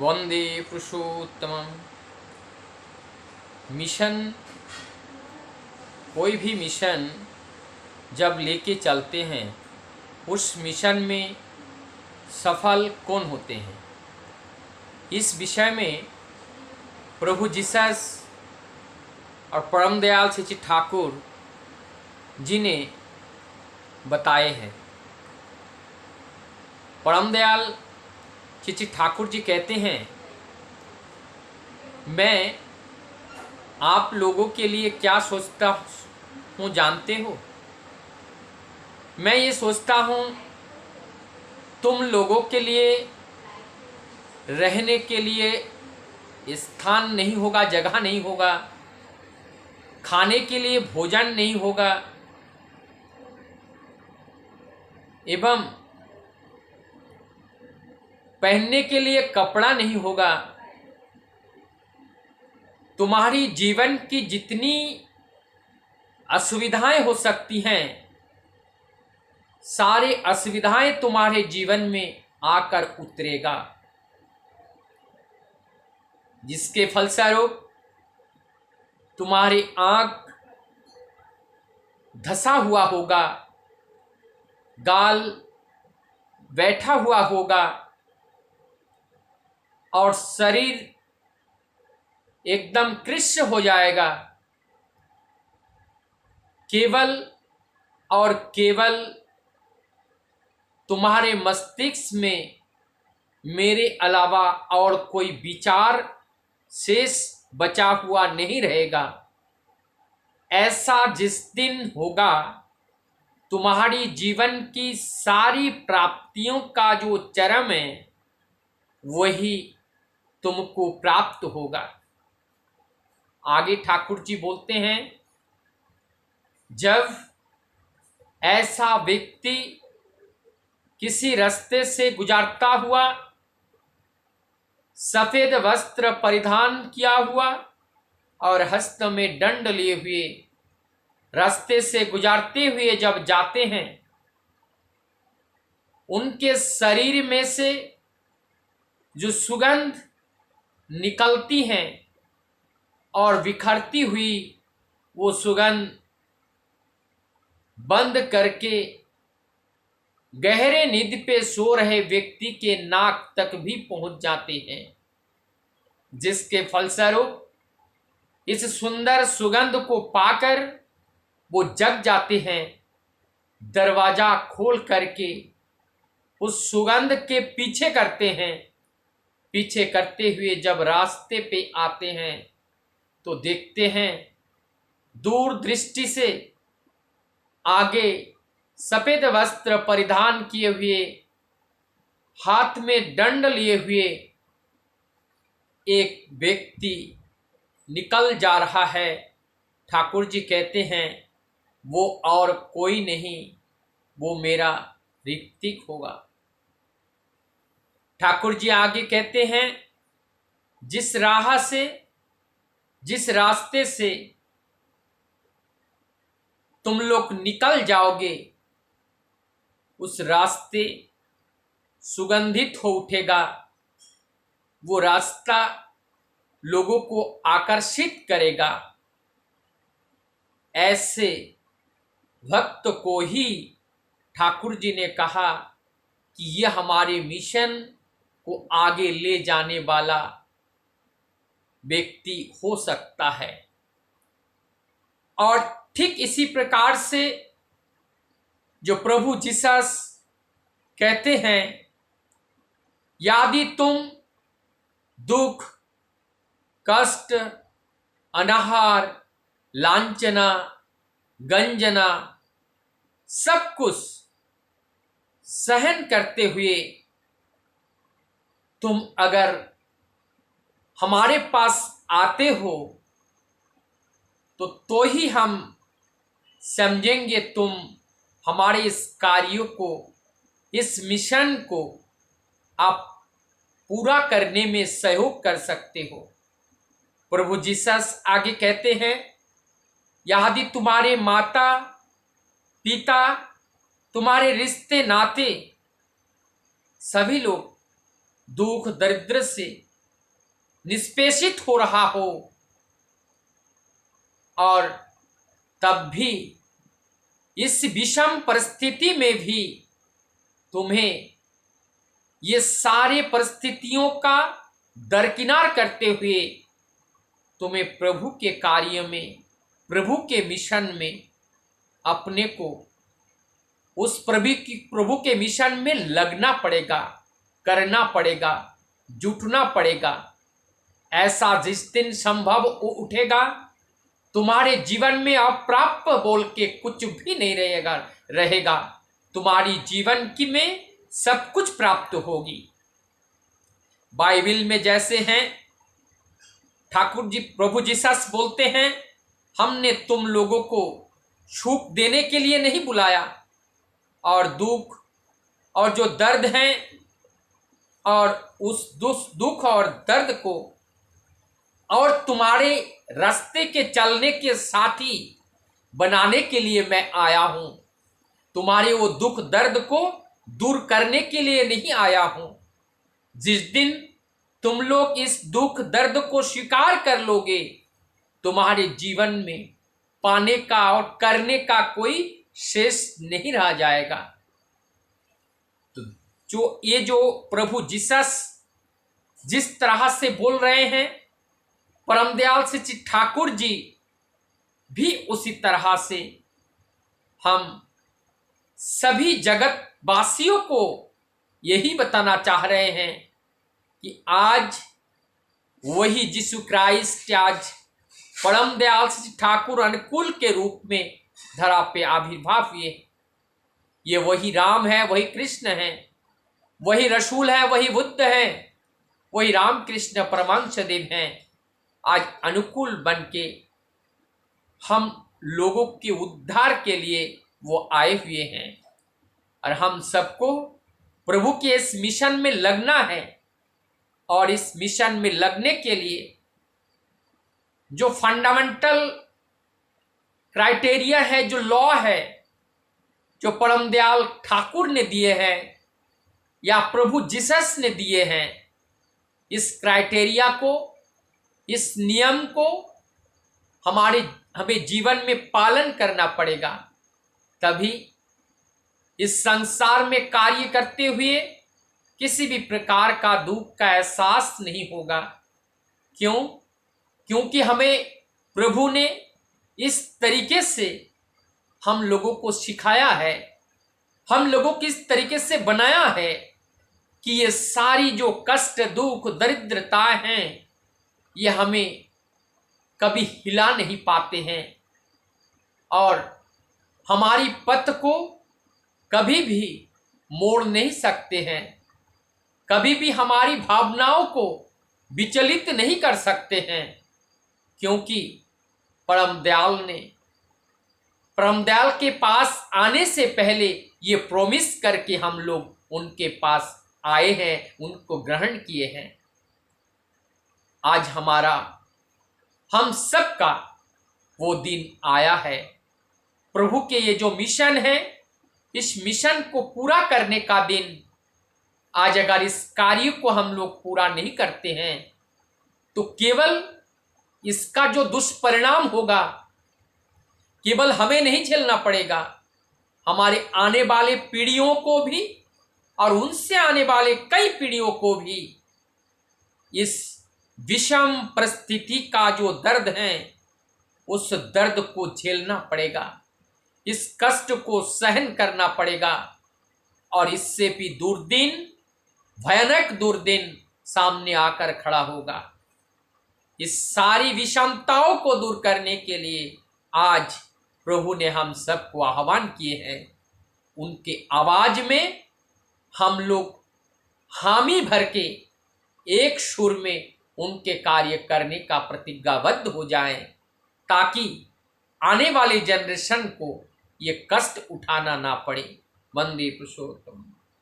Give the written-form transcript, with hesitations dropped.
वंदे पुरुषोत्तमम। Mission, कोई भी mission जब लेके चलते हैं उस मिशन में सफल कौन होते हैं, इस विषय में प्रभु जीसस और परम दयाल श्री ठाकुर जी ने बताए हैं। परम दयाल श्री ठाकुर जी कहते हैं, मैं आप लोगों के लिए क्या सोचता हूँ जानते हो? मैं ये सोचता हूँ तुम लोगों के लिए रहने के लिए स्थान नहीं होगा, जगह नहीं होगा, खाने के लिए भोजन नहीं होगा, एवं पहनने के लिए कपड़ा नहीं होगा। तुम्हारी जीवन की जितनी असुविधाएं हो सकती हैं, सारे असुविधाएं तुम्हारे जीवन में आकर उतरेगा, जिसके फलस्वरूप तुम्हारी आंख धसा हुआ होगा, गाल बैठा हुआ होगा और शरीर एकदम कृष्ण हो जाएगा। केवल और केवल तुम्हारे मस्तिष्क में मेरे अलावा और कोई विचार शेष बचा हुआ नहीं रहेगा। ऐसा जिस दिन होगा, तुम्हारी जीवन की सारी प्राप्तियों का जो चरम है वही तुमको प्राप्त होगा। आगे ठाकुर जी बोलते हैं, जब ऐसा व्यक्ति किसी रास्ते से गुजरता हुआ, सफेद वस्त्र परिधान किया हुआ और हस्त में दंड लिए हुए रास्ते से गुजरते हुए जब जाते हैं, उनके शरीर में से जो सुगंध निकलती हैं और बिखरती हुई वो सुगंध बंद करके गहरे नींद पे सो रहे व्यक्ति के नाक तक भी पहुंच जाते हैं, जिसके फलस्वरूप इस सुंदर सुगंध को पाकर वो जग जाते हैं। दरवाजा खोल करके उस सुगंध के पीछे करते हैं। पीछे करते हुए जब रास्ते पे आते हैं तो देखते हैं दूर दृष्टि से आगे सफेद वस्त्र परिधान किए हुए, हाथ में दंड लिए हुए एक व्यक्ति निकल जा रहा है। ठाकुर जी कहते हैं, वो और कोई नहीं, वो मेरा ऋत्विक होगा। ठाकुर जी आगे कहते हैं, जिस राह से, जिस रास्ते से तुम लोग निकल जाओगे, उस रास्ते सुगंधित हो उठेगा। वो रास्ता लोगों को आकर्षित करेगा। ऐसे भक्त को ही ठाकुर जी ने कहा कि यह हमारे मिशन को आगे ले जाने वाला व्यक्ति हो सकता है। और ठीक इसी प्रकार से जो प्रभु जीसस कहते हैं, यदि तुम दुख, कष्ट, अनाहार, लांछना, गंजना सब कुछ सहन करते हुए तुम अगर हमारे पास आते हो तो ही हम समझेंगे तुम हमारे इस कार्यों को, इस मिशन को आप पूरा करने में सहयोग कर सकते हो। प्रभु जीसस आगे कहते हैं, यदि तुम्हारे माता पिता, तुम्हारे रिश्ते नाते सभी लोग दुख दरिद्र से निष्पेषित हो रहा हो, और तब भी इस विषम परिस्थिति में भी तुम्हें ये सारे परिस्थितियों का दरकिनार करते हुए तुम्हें प्रभु के कार्य में, प्रभु के मिशन में अपने को उस प्रभु के मिशन में लगना पड़ेगा, करना पड़ेगा, जुटना पड़ेगा। ऐसा जिस दिन संभव उठेगा, तुम्हारे जीवन में अप्राप्त बोल के कुछ भी नहीं रहेगा। तुम्हारी जीवन की में सब कुछ प्राप्त होगी। बाइबल में जैसे हैं, ठाकुर जी प्रभु जीसस बोलते हैं, हमने तुम लोगों को सुख देने के लिए नहीं बुलाया, और दुख और जो दर्द हैं और उस दुख और दर्द को और तुम्हारे रास्ते के चलने के साथी बनाने के लिए मैं आया हूं। तुम्हारे वो दुख दर्द को दूर करने के लिए नहीं आया हूं। जिस दिन तुम लोग इस दुख दर्द को स्वीकार कर लोगे, तुम्हारे जीवन में पाने का और करने का कोई शेष नहीं रह जाएगा। तो जो प्रभु जीसस जिस तरह से बोल रहे हैं, परम दयाल श्री ठाकुर जी भी उसी तरह से हम सभी जगत वासियों को यही बताना चाह रहे हैं कि आज वही यीशु क्राइस्ट आज परम दयाल श्री ठाकुर अनुकूल के रूप में धरा पे आविर्भाव हुए। ये वही राम है, वही कृष्ण है, वही रसूल है, वही बुद्ध है, वही राम कृष्ण परमहंस देव हैं। आज अनुकूल बन के हम लोगों के उद्धार के लिए वो आए हुए हैं, और हम सबको प्रभु के इस मिशन में लगना है। और इस मिशन में लगने के लिए जो फंडामेंटल क्राइटेरिया है, जो लॉ है, जो परम दयाल ठाकुर ने दिए हैं या प्रभु जीसस ने दिए हैं, इस क्राइटेरिया को, इस नियम को हमें जीवन में पालन करना पड़ेगा। तभी इस संसार में कार्य करते हुए किसी भी प्रकार का दुख का एहसास नहीं होगा। क्यों? क्योंकि हमें प्रभु ने इस तरीके से हम लोगों को सिखाया है, हम लोगों को इस तरीके से बनाया है कि ये सारी जो कष्ट दुख दरिद्रताएं हैं, ये हमें कभी हिला नहीं पाते हैं, और हमारी पथ को कभी भी मोड़ नहीं सकते हैं, कभी भी हमारी भावनाओं को विचलित नहीं कर सकते हैं। क्योंकि परम दयाल के पास आने से पहले ये प्रॉमिस करके हम लोग उनके पास आए हैं, उनको ग्रहण किए हैं। आज हम सबका वो दिन आया है। प्रभु के ये जो मिशन है, इस मिशन को पूरा करने का दिन आज अगर इस कार्य को हम लोग पूरा नहीं करते हैं, तो केवल इसका जो दुष्परिणाम होगा केवल हमें नहीं झेलना पड़ेगा, हमारे आने वाले पीढ़ियों को भी और उनसे आने वाले कई पीढ़ियों को भी इस विषम परिस्थिति का जो दर्द है, उस दर्द को झेलना पड़ेगा, इस कष्ट को सहन करना पड़ेगा। और इससे भी दुर्दिन, भयानक दुर्दिन सामने आकर खड़ा होगा। इस सारी विषमताओं को दूर करने के लिए आज प्रभु ने हम सबको आह्वान किए हैं। उनके आवाज में हम लोग हामी भर के एक सुर में उनके कार्य करने का प्रतिज्ञाबद्ध हो जाएं, ताकि आने वाले जनरेशन को ये कष्ट उठाना ना पड़े। वंदे पुरुषोत्तम।